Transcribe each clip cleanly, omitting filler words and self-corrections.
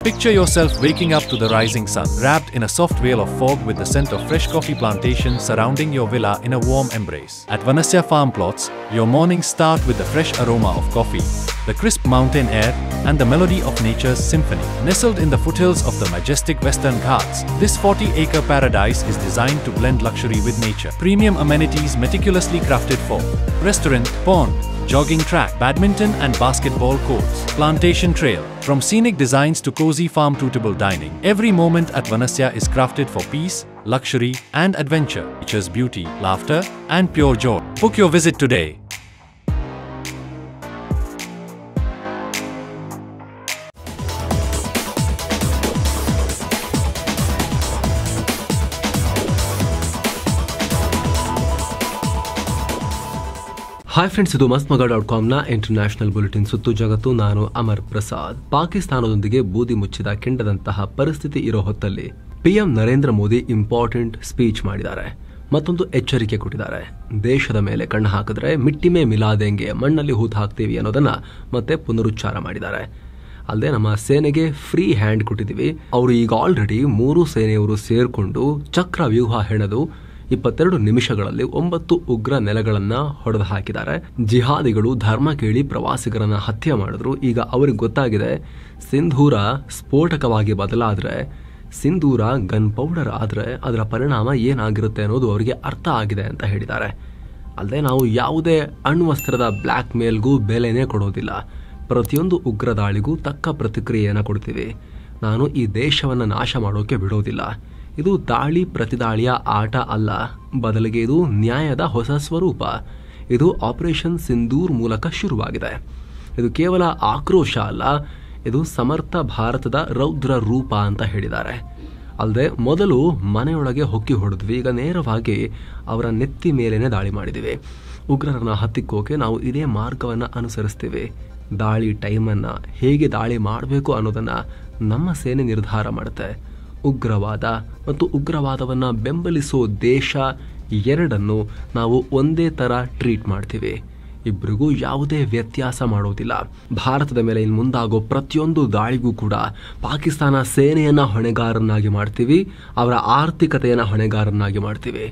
Picture yourself waking up to the rising sun, wrapped in a soft veil of fog with the scent of fresh coffee plantations surrounding your villa in a warm embrace. At Vanasya Farm Plots, your mornings start with the fresh aroma of coffee, the crisp mountain air, and the melody of nature's symphony. Nestled in the foothills of the majestic Western Ghats, this 40-acre paradise is designed to blend luxury with nature. Premium amenities meticulously crafted for restaurant, pond, jogging track, badminton and basketball courts, plantation trail. From scenic designs to cozy farm-suitable dining, every moment at Vanasya is crafted for peace, luxury and adventure. Nature's beauty, laughter and pure joy. Book your visit today. Hi friends, ಇದು mastmaga.comನ international bulletin ಸುತ್ತು ಜಗತ್ತು. ನಾನು ಅಮರ್ ಪ್ರಸಾದ್. ಪಾಕಿಸ್ತಾನದೊಂದಿಗೆ ಬೂದಿ ಮುಚ್ಚಿದ ಕೆಂಡದಂತಹ ಪರಿಸ್ಥಿತಿ ಇರೋ ಹೊತ್ತಲ್ಲಿ PM Narendra Modi important speech ಮಾಡಿದ್ದಾರೆ. ಮತ್ತೊಂದು ಎಚ್ಚರಿಕೆ ಕೊಟ್ಟಿದ್ದಾರೆ. ದೇಶದ ಮೇಲೆ ಕಣ್ಣು ಹಾಕಿದ್ರೆ ಮಿಟ್ಟಿಮೆ ಮಿಲಾದೆಂಗೆ, ಮಣ್ಣಲ್ಲಿ ಹೂತು ಹಾಕ್ತೀವಿ ಅನ್ನೋದನ್ನ ಮತ್ತೆ ಪುನರುಚ್ಚಾರ ಮಾಡಿದ್ದಾರೆ. ಅಲ್ಲದೆ ನಮ್ಮ ಸೇನೆಗೆ ಫ್ರೀ ಹ್ಯಾಂಡ್ ಕೊಟ್ಟಿದ್ದೀವಿ. ಅವರು ಈಗ ಆಲ್ರೆಡಿ 3 ಸೇನೆಯವರು ಸೇರ್ಕೊಂಡು ಚಕ್ರ ವ್ಯೂಹ ಹೆಣೆದು 22 ನಿಮಿಷಗಳಲ್ಲಿ 9 ಉಗ್ರ ನೆಲೆಗಳನ್ನ ಹೊಡೆದು ಹಾಕಿದ್ದಾರೆ. ಜಿಹಾದಿಗಳು ಧರ್ಮ ಕೇಳಿ ಪ್ರವಾಸಿಗರನ್ನ ಹತ್ಯೆ ಮಾಡಿದ್ರು. ಈಗ ಅವರಿಗೆ ಗೊತ್ತಾಗಿದೆ, ಸಿಂಧೂರ ಸ್ಫೋಟಕವಾಗಿ ಬದಲಾದ್ರೆ, ಸಿಂಧೂರ ಗನ್ ಪೌಡರ್ ಆದ್ರೆ ಅದರ ಪರಿಣಾಮ ಏನಾಗಿರುತ್ತೆ ಅನ್ನೋದು ಅವರಿಗೆ ಅರ್ಥ ಆಗಿದೆ ಅಂತ ಹೇಳಿದ್ದಾರೆ. ಅಲ್ಲದೆ ನಾವು ಯಾವುದೇ ಅಣ್ವಸ್ತ್ರದ ಬ್ಲ್ಯಾಕ್ ಮೇಲ್ಗೂ ಬೆಲೆನೇ ಕೊಡೋದಿಲ್ಲ. ಪ್ರತಿಯೊಂದು ಉಗ್ರ ದಾಳಿಗೂ ತಕ್ಕ ಪ್ರತಿಕ್ರಿಯೆಯನ್ನು ಕೊಡ್ತೀವಿ. ನಾನು ಈ ದೇಶವನ್ನು ನಾಶ ಮಾಡೋಕೆ ಬಿಡೋದಿಲ್ಲ. ಇದು ದಾಳಿ ಪ್ರತಿದಾಳಿಯ ಆಟ ಅಲ್ಲ, ಬದಲಿಗೆ ಇದು ನ್ಯಾಯದ ಹೊಸ ಸ್ವರೂಪ. ಇದು ಆಪರೇಷನ್ ಸಿಂಧೂರ್ ಮೂಲಕ ಶುರುವಾಗಿದೆ. ಇದು ಕೇವಲ ಆಕ್ರೋಶ ಅಲ್ಲ, ಇದು ಸಮರ್ಥ ಭಾರತದ ರೌದ್ರ ರೂಪ ಅಂತ ಹೇಳಿದ್ದಾರೆ. ಅಲ್ಲದೆ ಮೊದಲು ಮನೆಯೊಳಗೆ ಹೊಕ್ಕಿ ಹೊಡೆದ್ವಿ, ಈಗ ನೇರವಾಗಿ ಅವರ ನೆತ್ತಿ ಮೇಲೇನೆ ದಾಳಿ ಮಾಡಿದ್ದೀವಿ. ಉಗ್ರರನ್ನ ಹತ್ತಿಕ್ಕೋಕೆ ನಾವು ಇದೇ ಮಾರ್ಗವನ್ನು ಅನುಸರಿಸ್ತೀವಿ. ದಾಳಿ ಟೈಮನ್ನು ಹೇಗೆ ದಾಳಿ ಮಾಡಬೇಕು ಅನ್ನೋದನ್ನು ನಮ್ಮ ಸೇನೆ ನಿರ್ಧಾರ ಮಾಡುತ್ತೆ. ಉಗ್ರವಾದ ಮತ್ತು ಉಗ್ರವಾದವನ್ನು ಬೆಂಬಲಿಸೋ ದೇಶ ಎರಡನ್ನು ನಾವು ಒಂದೇ ಥರ ಟ್ರೀಟ್ ಮಾಡ್ತೀವಿ. ಇಬ್ಬರಿಗೂ ಯಾವುದೇ ವ್ಯತ್ಯಾಸ ಮಾಡೋದಿಲ್ಲ. ಭಾರತದ ಮೇಲೆ ಇನ್ನು ಮುಂದಾಗೋ ಪ್ರತಿಯೊಂದು ದಾಳಿಗೂ ಕೂಡ ಪಾಕಿಸ್ತಾನ ಸೇನೆಯನ್ನು ಹೊಣೆಗಾರನ್ನಾಗಿ ಮಾಡ್ತೀವಿ, ಅವರ ಆರ್ಥಿಕತೆಯನ್ನು ಹೊಣೆಗಾರನ್ನಾಗಿ ಮಾಡ್ತೀವಿ.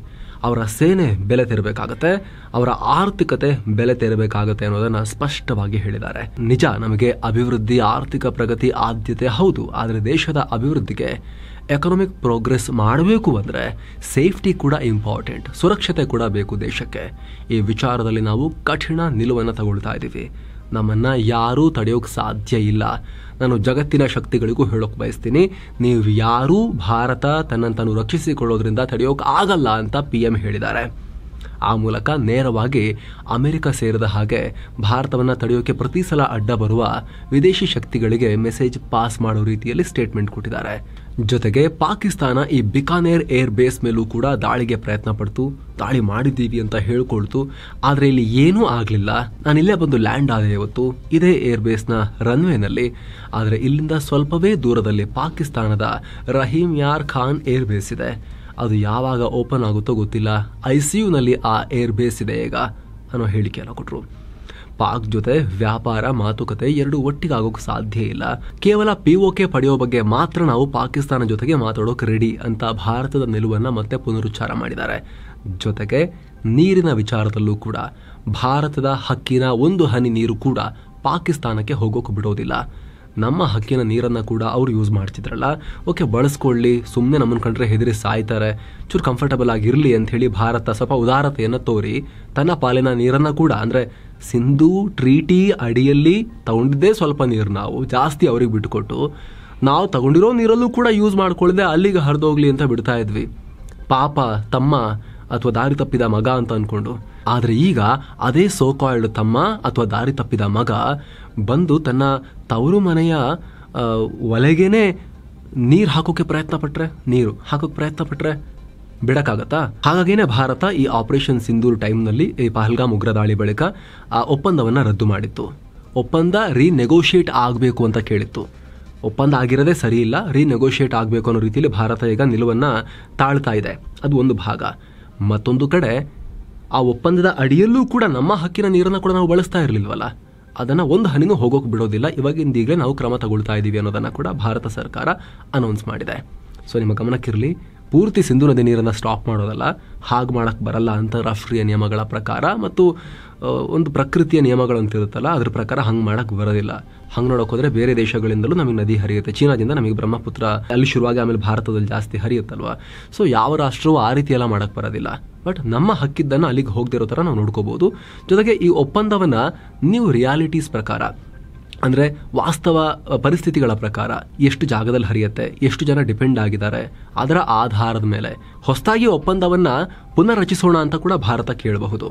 ಅವರ ಸೇನೆ ಬೆಲೆ ತೆರಬೇಕಾಗತ್ತೆ, ಅವರ ಆರ್ಥಿಕತೆ ಬೆಲೆ ತೆರಬೇಕಾಗತ್ತೆ ಅನ್ನೋದನ್ನ ಸ್ಪಷ್ಟವಾಗಿ ಹೇಳಿದ್ದಾರೆ. ನಿಜ, ನಮಗೆ ಅಭಿವೃದ್ಧಿ, ಆರ್ಥಿಕ ಪ್ರಗತಿ ಆದ್ಯತೆ ಹೌದು. ಆದರೆ ದೇಶದ ಅಭಿವೃದ್ಧಿಗೆ ಎಕನಾಮಿಕ್ ಪ್ರೋಗ್ರೆಸ್ ಮಾಡಬೇಕು ಅಂದರೆ ಸೇಫ್ಟಿ ಕೂಡ ಇಂಪಾರ್ಟೆಂಟ್, ಸುರಕ್ಷತೆ ಕೂಡ ಬೇಕು ದೇಶಕ್ಕೆ. ಈ ವಿಚಾರದಲ್ಲಿ ನಾವು ಕಠಿಣ ನಿಲುವನ್ನು ತಗೊಳ್ತಾ ಇದ್ದೀವಿ. ನಮ್ಮನ್ನ ಯಾರೂ ತಡೆಯೋಕೆ ಸಾಧ್ಯ ಇಲ್ಲ. ನಾನು ಜಗತ್ತಿನ ಶಕ್ತಿಗಳಿಗೂ ಹೇಳೋಕೆ ಬಯಸ್ತೀನಿ, ನೀವು ಯಾರೂ ಭಾರತ ತನ್ನಂತಾನು ರಕ್ಷಿಸಿಕೊಳ್ಳೋದ್ರಿಂದ ತಡೆಯೋಕೆ ಆಗಲ್ಲ ಅಂತ PM ಹೇಳಿದ್ದಾರೆ. ಆ ಮೂಲಕ ನೇರವಾಗಿ ಅಮೆರಿಕ ಸೇರಿದ ಹಾಗೆ ಭಾರತವನ್ನು ತಡೆಯೋಕೆ ಪ್ರತಿ ಸಲ ಅಡ್ಡ ಬರುವ ವಿದೇಶಿ ಶಕ್ತಿಗಳಿಗೆ ಮೆಸೇಜ್ ಪಾಸ್ ಮಾಡೋ ರೀತಿಯಲ್ಲಿ ಸ್ಟೇಟ್ಮೆಂಟ್ ಕೊಟ್ಟಿದ್ದಾರೆ. ಜೊತೆಗೆ ಪಾಕಿಸ್ತಾನ ಈ ಬಿಕಾನೇರ್ ಏರ್ ಬೇಸ್ ಮೇಲೂ ಕೂಡ ದಾಳಿಗೆ ಪ್ರಯತ್ನ ಪಡ್ತು, ದಾಳಿ ಮಾಡಿದ್ದೀವಿ ಅಂತ ಹೇಳ್ಕೊಳ್ತು. ಆದರೆ ಇಲ್ಲಿ ಏನೂ ಆಗಲಿಲ್ಲ. ನಾನು ಇಲ್ಲೇ ಬಂದು ಲ್ಯಾಂಡ್ ಆದೆ ಇವತ್ತು ಇದೇ ಏರ್ ಬೇಸ್ನ ರನ್ವೇನಲ್ಲಿ. ಆದರೆ ಇಲ್ಲಿಂದ ಸ್ವಲ್ಪವೇ ದೂರದಲ್ಲಿ ಪಾಕಿಸ್ತಾನದ ರಹೀಮ್ ಯಾರ್ ಖಾನ್ ಏರ್ ಬೇಸ್ ಇದೆ. ಅದು ಯಾವಾಗ ಓಪನ್ ಆಗುತ್ತೋ ಗೊತ್ತಿಲ್ಲ. ICUನಲ್ಲಿ ಆ ಏರ್ ಬೇಸ್ ಇದೆ ಈಗ ಅನ್ನೋ ಹೇಳಿಕೆಯನ್ನು ಕೊಟ್ಟರು. ಪಾಕ್ ಜೊತೆ ವ್ಯಾಪಾರ ಮಾತುಕತೆ ಎರಡು ಒಟ್ಟಿಗೆ ಆಗೋಕೆ ಸಾಧ್ಯ ಇಲ್ಲ. ಕೇವಲ POK ಪಡೆಯೋ ಬಗ್ಗೆ ಮಾತ್ರ ನಾವು ಪಾಕಿಸ್ತಾನ ಜೊತೆಗೆ ಮಾತಾಡೋಕೆ ರೆಡಿ ಅಂತ ಭಾರತದ ನಿಲುವನ್ನು ಮತ್ತೆ ಪುನರುಚ್ಚಾರ ಮಾಡಿದ್ದಾರೆ. ಜೊತೆಗೆ ನೀರಿನ ವಿಚಾರದಲ್ಲೂ ಕೂಡ ಭಾರತದ ಹಕ್ಕಿನ ಒಂದು ಹನಿ ನೀರು ಕೂಡ ಪಾಕಿಸ್ತಾನಕ್ಕೆ ಹೋಗೋಕೆ ಬಿಡೋದಿಲ್ಲ. ನಮ್ಮ ಹಕ್ಕಿನ ನೀರನ್ನು ಕೂಡ ಅವರು ಯೂಸ್ ಮಾಡ್ತಿದ್ರಲ್ಲ, ಓಕೆ ಬಳಸ್ಕೊಳ್ಳಿ, ಸುಮ್ಮನೆ ನಮ್ಮನ್ನು ಕಂಡ್ರೆ ಹೆದರಿ ಸಾಯ್ತಾರೆ, ಚೂರು ಕಂಫರ್ಟಬಲ್ ಆಗಿರಲಿ ಅಂಥೇಳಿ ಭಾರತ ಸ್ವಲ್ಪ ಉದಾರತೆಯನ್ನು ತೋರಿ ತನ್ನ ಪಾಲಿನ ನೀರನ್ನು ಕೂಡ, ಅಂದರೆ ಸಿಂಧೂ ಟ್ರೀಟಿ ಅಡಿಯಲ್ಲಿ ತಗೊಂಡಿದ್ದೇ ಸ್ವಲ್ಪ ನೀರು ನಾವು ಜಾಸ್ತಿ ಅವ್ರಿಗೆ ಬಿಟ್ಟುಕೊಟ್ಟು ನಾವು ತಗೊಂಡಿರೋ ನೀರಲ್ಲೂ ಕೂಡ ಯೂಸ್ ಮಾಡ್ಕೊಳ್ಳದೆ ಅಲ್ಲಿಗೆ ಹರಿದೋಗ್ಲಿ ಅಂತ ಬಿಡ್ತಾ ಇದ್ವಿ. ಪಾಪ ತಮ್ಮ ಅಥವಾ ದಾರಿ ತಪ್ಪಿದ ಮಗ ಅಂತ ಅಂದ್ಕೊಂಡು. ಆದರೆ ಈಗ ಅದೇ ಸೋಕಾಲ್ಡ್ ತಮ್ಮ ಅಥವಾ ದಾರಿ ತಪ್ಪಿದ ಮಗ ಬಂದು ತನ್ನ ತವರು ಮನೆಯ ಒಲೆಗೇನೆ ನೀರು ಹಾಕೋಕೆ ಪ್ರಯತ್ನ ಪಟ್ರೆ ಬಿಡಕ್ಕಾಗತ್ತಾ? ಹಾಗಾಗಿನೇ ಭಾರತ ಈ ಆಪರೇಷನ್ ಸಿಂಧೂರ್ ಟೈಮ್ನಲ್ಲಿ ಈ ಪಹಲ್ಗಾಮ್ ಉಗ್ರ ದಾಳಿ ಬಳಿಕ ಆ ಒಪ್ಪಂದವನ್ನು ರದ್ದು ಮಾಡಿತ್ತು. ಒಪ್ಪಂದ ರೀನೆಗೋಷಿಯೇಟ್ ಆಗಬೇಕು ಅಂತ ಕೇಳಿತ್ತು. ಒಪ್ಪಂದ ಆಗಿರೋದೇ ಸರಿ ಇಲ್ಲ, ರೀನೆಗೋಷಿಯೇಟ್ ಆಗಬೇಕು ಅನ್ನೋ ರೀತಿಯಲ್ಲಿ ಭಾರತ ಈಗ ನಿಲುವನ್ನು ತಾಳ್ತಾ ಇದೆ. ಅದು ಒಂದು ಭಾಗ. ಮತ್ತೊಂದು ಕಡೆ ಆ ಒಪ್ಪಂದದ ಅಡಿಯಲ್ಲೂ ಕೂಡ ನಮ್ಮ ಹಕ್ಕಿನ ನೀರನ್ನು ಕೂಡ ನಾವು ಬಳಸ್ತಾ ಇರಲಿಲ್ವಲ್ಲ. ಅದನ್ನು ಒಂದು ಹನಿನೂ ಹೋಗೋಕೆ ಬಿಡೋದಿಲ್ಲ, ಇವಾಗಿಂದೀಗಲೇ ನಾವು ಕ್ರಮ ತಗೊಳ್ತಾ ಇದ್ದೀವಿ ಅನ್ನೋದನ್ನು ಕೂಡ ಭಾರತ ಸರ್ಕಾರ ಅನೌನ್ಸ್ ಮಾಡಿದೆ. ಸೊ ನಿಮ್ಮ ಗಮನಕ್ಕಿರಲಿ, ಪೂರ್ತಿ ಸಿಂಧೂ ನದಿ ನೀರನ್ನು ಸ್ಟಾಪ್ ಮಾಡೋದಲ್ಲ, ಹಾಗೆ ಮಾಡೋಕ್ಕೆ ಬರಲ್ಲ. ಅಂತಾರಾಷ್ಟ್ರೀಯ ನಿಯಮಗಳ ಪ್ರಕಾರ ಮತ್ತು ಒಂದು ಪ್ರಕೃತಿಯ ನಿಯಮಗಳು ಅಂತ ಇರುತ್ತಲ್ಲ, ಅದ್ರ ಪ್ರಕಾರ ಹಂಗೆ ಮಾಡೋಕ್ಕೆ ಬರೋದಿಲ್ಲ. ಹಂಗೆ ನೋಡೋಕೆ ಹೋದರೆ ಬೇರೆ ದೇಶಗಳಿಂದಲೂ ನಮಗೆ ನದಿ ಹರಿಯುತ್ತೆ. ಚೀನಾದಿಂದ ನಮಗೆ ಬ್ರಹ್ಮಪುತ್ರ ಅಲ್ಲಿ ಶುರುವಾಗಿ ಆಮೇಲೆ ಭಾರತದಲ್ಲಿ ಜಾಸ್ತಿ ಹರಿಯುತ್ತಲ್ವ. ಸೊ ಯಾವ ರಾಷ್ಟ್ರವೂ ಆ ರೀತಿ ಎಲ್ಲ ಮಾಡೋಕ್ಕೆ ಬರೋದಿಲ್ಲ. ಬಟ್ ನಮ್ಮ ಹಕ್ಕಿದ್ದನ್ನು ಅಲ್ಲಿಗೆ ಹೋಗದಿರೋ ಥರ ನಾವು ನೋಡ್ಕೋಬೋದು. ಜೊತೆಗೆ ಈ ಒಪ್ಪಂದವನ್ನು ನೀವು ರಿಯಾಲಿಟೀಸ್ ಪ್ರಕಾರ, ಅಂದರೆ ವಾಸ್ತವ ಪರಿಸ್ಥಿತಿಗಳ ಪ್ರಕಾರ ಎಷ್ಟು ಜಾಗದಲ್ಲಿ ಹರಿಯುತ್ತೆ, ಎಷ್ಟು ಜನ ಡಿಪೆಂಡ್ ಆಗಿದ್ದಾರೆ, ಅದರ ಆಧಾರದ ಮೇಲೆ ಹೊಸದಾಗಿ ಒಪ್ಪಂದವನ್ನು ಪುನರ್ರಚಿಸೋಣ ಅಂತ ಕೂಡ ಭಾರತ ಕೇಳಬಹುದು.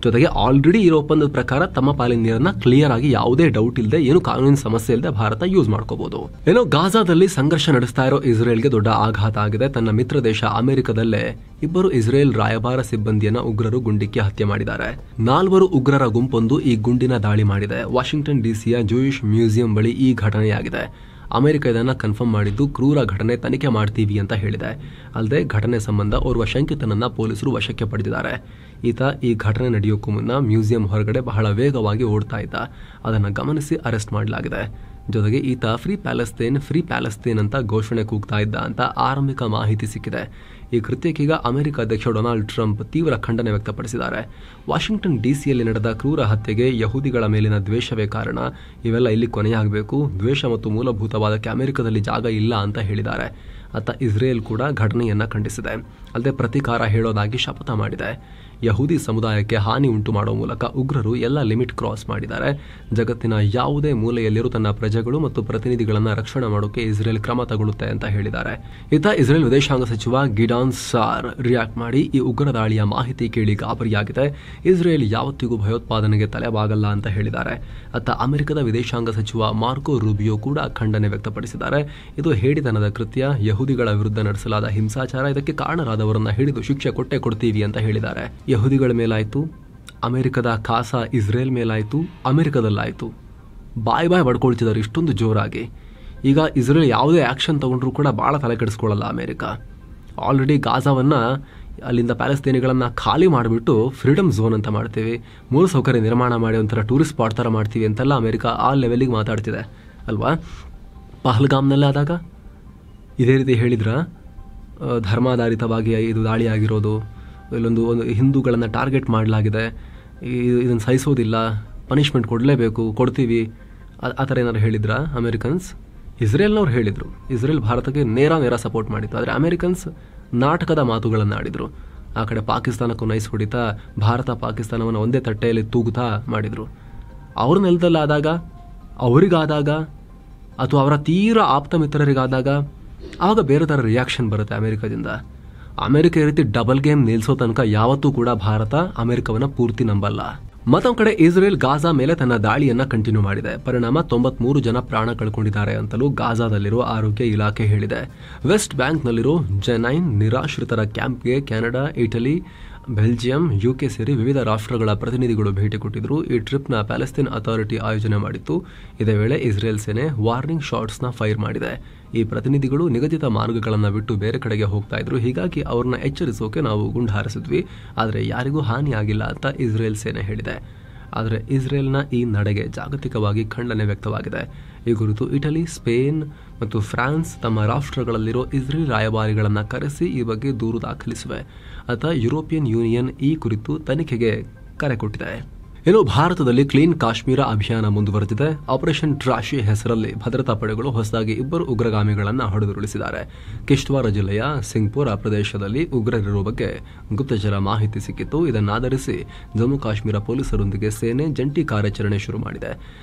ಜೊತೆಗೆ ಆಲ್ರೆಡಿ ಇರೋ ಒಪ್ಪಂದದ ಪ್ರಕಾರ ತಮ್ಮ ಪಾಲಿನ ನೀರನ್ನು ಕ್ಲಿಯರ್ ಆಗಿ ಯಾವುದೇ ಡೌಟ್ ಇಲ್ಲದೆ, ಏನು ಕಾನೂನಿನ ಸಮಸ್ಯೆ ಇಲ್ಲದೆ ಭಾರತ ಯೂಸ್ ಮಾಡ್ಕೋಬಹುದು. ಏನೋ ಗಾಜಾದಲ್ಲಿ ಸಂಘರ್ಷ ನಡೆಸ್ತಾ ಇರೋ ಇಸ್ರೇಲ್ಗೆ ದೊಡ್ಡ ಆಘಾತ ಆಗಿದೆ. ತನ್ನ ಮಿತ್ರ ದೇಶ ಅಮೆರಿಕದಲ್ಲೇ 2 ಇಸ್ರೇಲ್ ರಾಯಭಾರ ಸಿಬ್ಬಂದಿಯನ್ನ ಉಗ್ರರು ಗುಂಡಿಕ್ಕಿ ಹತ್ಯೆ ಮಾಡಿದ್ದಾರೆ. 4 ಉಗ್ರರ ಗುಂಪೊಂದು ಈ ಗುಂಡಿನ ದಾಳಿ ಮಾಡಿದೆ. ವಾಷಿಂಗ್ಟನ್ ಡಿಸಿಯ ಜೂಯಿಷ್ ಮ್ಯೂಸಿಯಂ ಬಳಿ ಈ ಘಟನೆಯಾಗಿದೆ. ಅಮೆರಿಕ ಇದನ್ನು ಕನ್ಫರ್ಮ್ ಮಾಡಿದ್ದು ಕ್ರೂರ ಘಟನೆ, ತನಿಖೆ ಮಾಡ್ತೀವಿ ಅಂತ ಹೇಳಿದೆ. ಅಲ್ಲದೆ ಘಟನೆ ಸಂಬಂಧ ಓರ್ವ ಶಂಕಿತನನ್ನ ಪೊಲೀಸರು ವಶಕ್ಕೆ ಪಡೆದಿದ್ದಾರೆ. ಈತ ಈ ಘಟನೆ ನಡೆಯೋಕ್ಕೂ ಮುನ್ನ ಮ್ಯೂಸಿಯಂ ಹೊರಗಡೆ ಬಹಳ ವೇಗವಾಗಿ ಓಡ್ತಾ ಇದ್ದ. ಅದನ್ನು ಗಮನಿಸಿ ಅರೆಸ್ಟ್ ಮಾಡಲಾಗಿದೆ. ಜೊತೆಗೆ ಈತ ಫ್ರೀ ಪ್ಯಾಲೆಸ್ತೇನ್ ಅಂತ ಘೋಷಣೆ ಕೂಗ್ತಾ ಇದ್ದ ಅಂತ ಆರಂಭಿಕ ಮಾಹಿತಿ ಸಿಕ್ಕಿದೆ. ಈ ಕೃತ್ಯಕ್ಕೀಗ ಅಮೆರಿಕ ಅಧ್ಯಕ್ಷ ಡೊನಾಲ್ಡ್ ಟ್ರಂಪ್ ತೀವ್ರ ಖಂಡನೆ ವ್ಯಕ್ತಪಡಿಸಿದ್ದಾರೆ. ವಾಷಿಂಗ್ಟನ್ ಡಿಸಿಯಲ್ಲಿ ನಡೆದ ಕ್ರೂರ ಹತ್ಯೆಗೆ ಯಹೂದಿಗಳ ಮೇಲಿನ ದ್ವೇಷವೇ ಕಾರಣ, ಇವೆಲ್ಲ ಇಲ್ಲಿ ಕೊನೆಯಾಗಬೇಕು, ದ್ವೇಷ ಮತ್ತು ಮೂಲಭೂತವಾದಕ್ಕೆ ಅಮೆರಿಕದಲ್ಲಿ ಜಾಗ ಇಲ್ಲ ಅಂತ ಹೇಳಿದ್ದಾರೆ. ಅತ್ತ ಇಸ್ರೇಲ್ ಕೂಡ ಘಟನೆಯನ್ನು ಖಂಡಿಸಿದೆ. ಅಲ್ಲದೆ ಪ್ರತೀಕಾರ ಹೇಳೋದಾಗಿ ಶಪಥ ಮಾಡಿದೆ. ಯಹೂದಿ ಸಮುದಾಯಕ್ಕೆ ಹಾನಿ ಉಂಟು ಮಾಡುವ ಮೂಲಕ ಉಗ್ರರು ಎಲ್ಲ ಲಿಮಿಟ್ ಕ್ರಾಸ್ ಮಾಡಿದ್ದಾರೆ. ಜಗತ್ತಿನ ಯಾವುದೇ ಮೂಲೆಯಲ್ಲಿರೂ ತನ್ನ ಪ್ರಜೆಗಳು ಮತ್ತು ಪ್ರತಿನಿಧಿಗಳನ್ನು ರಕ್ಷಣೆ ಮಾಡೋಕೆ ಇಸ್ರೇಲ್ ಕ್ರಮ ತಗೊಳ್ಳುತ್ತೆ ಅಂತ ಹೇಳಿದ್ದಾರೆ. ಇತ್ತ ಇಸ್ರೇಲ್ ವಿದೇಶಾಂಗ ಸಚಿವ ಗಿಡಾನ್ ಸಾರ್ ರಿಯಾಕ್ಟ್ ಮಾಡಿ ಈ ಉಗ್ರ ದಾಳಿಯ ಮಾಹಿತಿ ಕೇಳಿ ಗಾಬರಿಯಾಗಿದೆ. ಇಸ್ರೇಲ್ ಯಾವತ್ತಿಗೂ ಭಯೋತ್ಪಾದನೆಗೆ ತಲೆಬಾಗಲ್ಲ ಅಂತ ಹೇಳಿದ್ದಾರೆ. ಅತ್ತ ಅಮೆರಿಕದ ವಿದೇಶಾಂಗ ಸಚಿವ ಮಾರ್ಕೋ ರೂಬಿಯೋ ಕೂಡ ಖಂಡನೆ ವ್ಯಕ್ತಪಡಿಸಿದ್ದಾರೆ. ಇದು ಹೇಡಿತನದ ಕೃತ್ಯ, ಯಹೂದಿಗಳ ವಿರುದ್ಧ ನಡೆಸಲಾದ ಹಿಂಸಾಚಾರ, ಇದಕ್ಕೆ ಕಾರಣರಾದವರನ್ನ ಹಿಡಿದು ಶಿಕ್ಷೆ ಕೊಡ್ತೀವಿ ಅಂತ ಹೇಳಿದ್ದಾರೆ. ಯಹೂದಿಗಳ ಮೇಲಾಯಿತು, ಅಮೆರಿಕದ ಕಾಸಾ ಇಸ್ರೇಲ್ ಮೇಲಾಯಿತು, ಅಮೆರಿಕದಲ್ಲಾಯಿತು. ಬಾಯ್ ಬಡ್ಕೊಳ್ತಿದ್ದಾರೆ ಇಷ್ಟೊಂದು ಜೋರಾಗಿ. ಈಗ ಇಸ್ರೇಲ್ ಯಾವುದೇ ಆ್ಯಕ್ಷನ್ ತಗೊಂಡ್ರೂ ಕೂಡ ಭಾಳ ತಲೆ ಕೆಡಿಸ್ಕೊಳ್ಳಲ್ಲ ಅಮೆರಿಕ. ಆಲ್ರೆಡಿ ಗಾಜಾವನ್ನು, ಅಲ್ಲಿಂದ ಪ್ಯಾಲೆಸ್ತೇನಿಗಳನ್ನು ಖಾಲಿ ಮಾಡಿಬಿಟ್ಟು ಫ್ರೀಡಮ್ ಝೋನ್ ಅಂತ ಮಾಡ್ತೀವಿ, ಮೂಲಸೌಕರ್ಯ ನಿರ್ಮಾಣ ಮಾಡಿ ಒಂಥರ ಟೂರಿಸ್ಟ್ ಸ್ಪಾಟ್ ಥರ ಮಾಡ್ತೀವಿ ಅಂತೆಲ್ಲ ಅಮೆರಿಕ ಆ ಲೆವೆಲಿಗೆ ಮಾತಾಡ್ತಿದೆ ಅಲ್ವಾ. ಪಹಲ್ಗಾಮ್ನಲ್ಲೇ ಆದಾಗ ಇದೇ ರೀತಿ ಹೇಳಿದ್ರ, ಧರ್ಮಾಧಾರಿತವಾಗಿ ಇದು ದಾಳಿಯಾಗಿರೋದು, ಇಲ್ಲೊಂದು ಹಿಂದೂಗಳನ್ನು ಟಾರ್ಗೆಟ್ ಮಾಡಲಾಗಿದೆ, ಇದನ್ನು ಸಹಿಸೋದಿಲ್ಲ, ಪನಿಷ್ಮೆಂಟ್ ಕೊಡಲೇಬೇಕು, ಕೊಡ್ತೀವಿ, ಆ ಥರ ಏನಾರು ಹೇಳಿದ್ರ ಅಮೆರಿಕನ್ಸ್? ಇಸ್ರೇಲ್ನವ್ರು ಹೇಳಿದರು. ಇಸ್ರೇಲ್ ಭಾರತಕ್ಕೆ ನೇರ ಸಪೋರ್ಟ್ ಮಾಡಿತ್ತು. ಆದರೆ ಅಮೆರಿಕನ್ಸ್ ನಾಟಕದ ಮಾತುಗಳನ್ನು ಆಡಿದರು. ಆ ಕಡೆ ಪಾಕಿಸ್ತಾನಕ್ಕೂ ನೈಸ್ ಹೊಡಿತಾ ಭಾರತ ಪಾಕಿಸ್ತಾನವನ್ನು ಒಂದೇ ತಟ್ಟೆಯಲ್ಲಿ ತೂಗುತ್ತಾ ಮಾಡಿದರು. ಅವ್ರ ನೆಲದಲ್ಲಾದಾಗ, ಅವರಿಗಾದಾಗ, ಅಥವಾ ಅವರ ತೀರ ಆಪ್ತ ಮಿತ್ರರಿಗಾದಾಗ ಆವಾಗ ಬೇರೆ ಥರ ರಿಯಾಕ್ಷನ್ ಬರುತ್ತೆ ಅಮೆರಿಕದಿಂದ. ಅಮೆರಿಕ ಈ ರೀತಿ ಡಬಲ್ ಗೇಮ್ ನಿಲ್ಲಿಸೋ ತನಕ ಯಾವತ್ತೂ ಕೂಡ ಭಾರತ ಅಮೆರಿಕವನ್ನು ಪೂರ್ತಿ ನಂಬಲ್ಲ. ಮತ್ತೊಂದು ಕಡೆ ಇಸ್ರೇಲ್ ಗಾಜಾ ಮೇಲೆ ತನ್ನ ದಾಳಿಯನ್ನ ಕಂಟಿನ್ಯೂ ಮಾಡಿದೆ. ಪರಿಣಾಮ 93 ಜನ ಪ್ರಾಣ ಕಳ್ಕೊಂಡಿದ್ದಾರೆ ಅಂತಲೂ ಗಾಜಾದಲ್ಲಿರುವ ಆರೋಗ್ಯ ಇಲಾಖೆ ಹೇಳಿದೆ. ವೆಸ್ಟ್ ಬ್ಯಾಂಕ್ನಲ್ಲಿರೋ ಜೆನೈನ್ ನಿರಾಶ್ರಿತರ ಕ್ಯಾಂಪ್ಗೆ ಕೆನಡಾ, ಇಟಲಿ, ಬೆಲ್ಜಿಯಂ, ಯುಕೆ ಸೇರಿ ವಿವಿಧ ರಾಷ್ಟ್ರಗಳ ಪ್ರತಿನಿಧಿಗಳು ಭೇಟಿ ಕೊಟ್ಟಿದ್ರು. ಈ ಟ್ರಿಪ್ನ ಪ್ಯಾಲೆಸ್ತೇನ್ ಅಥಾರಿಟಿ ಆಯೋಜನೆ ಮಾಡಿತ್ತು. ಇದೇ ವೇಳೆ ಇಸ್ರೇಲ್ ಸೇನೆ ವಾರ್ನಿಂಗ್ ಶಾಟ್ಸ್ನ ಫೈರ್ ಮಾಡಿದೆ. ಈ ಪ್ರತಿನಿಧಿಗಳು ನಿಗದಿತ ಮಾರ್ಗಗಳನ್ನು ಬಿಟ್ಟು ಬೇರೆ ಕಡೆಗೆ ಹೋಗ್ತಾ ಇದ್ರು. ಹೀಗಾಗಿ ಅವ್ರನ್ನ ಎಚ್ಚರಿಸೋಕೆ ನಾವು ಗುಂಡು ಹಾರಿಸಿದ್ವಿ, ಆದರೆ ಯಾರಿಗೂ ಹಾನಿ ಆಗಿಲ್ಲ ಅಂತ ಇಸ್ರೇಲ್ ಸೇನೆ ಹೇಳಿದೆ. ಆದರೆ ಇಸ್ರೇಲ್ನ ಈ ನಡೆಗೆ ಜಾಗತಿಕವಾಗಿ ಖಂಡನೆ ವ್ಯಕ್ತವಾಗಿದೆ. ಈ ಕುರಿತು ಇಟಲಿ, ಸ್ಪೇನ್ ಮತ್ತು ಫ್ರಾನ್ಸ್ ತಮ್ಮ ರಾಷ್ಟ್ರಗಳಲ್ಲಿರೋ ಇಸ್ರೇಲ್ ರಾಯಭಾರಿಗಳನ್ನು ಕರೆಸಿ ಈ ಬಗ್ಗೆ ದೂರು ದಾಖಲಿಸಿವೆ. ಅತ ಯುರೋಪಿಯನ್ ಯೂನಿಯನ್ ಈ ಕುರಿತು ತನಿಖೆಗೆ ಕರೆ ಕೊಟ್ಟಿದೆ. ಇನ್ನು ಭಾರತದಲ್ಲಿ ಕ್ಲೀನ್ ಕಾಶ್ಮೀರ ಅಭಿಯಾನ ಮುಂದುವರೆದಿದೆ. ಆಪರೇಷನ್ ಟ್ರಾಶಿ ಹೆಸರಲ್ಲಿ ಭದ್ರತಾ ಪಡೆಗಳು ಹೊಸದಾಗಿ 2 ಉಗ್ರಗಾಮಿಗಳನ್ನು ಹೊಡೆದುರುಳಿಸಿದ್ದಾರೆ. ಕಿಶ್ತ್ವಾರ ಜಿಲ್ಲೆಯ ಸಿಂಗ್ಪುರ ಪ್ರದೇಶದಲ್ಲಿ ಉಗ್ರರಿರುವ ಬಗ್ಗೆ ಗುಪ್ತಚರ ಮಾಹಿತಿ ಸಿಕ್ಕಿತ್ತು. ಇದನ್ನಾಧರಿಸಿ ಜಮ್ಮು ಕಾಶ್ಮೀರ ಪೊಲೀಸರೊಂದಿಗೆ ಸೇನೆ ಜಂಟಿ ಕಾರ್ಯಾಚರಣೆ ಶುರು ಮಾಡಿದೆ.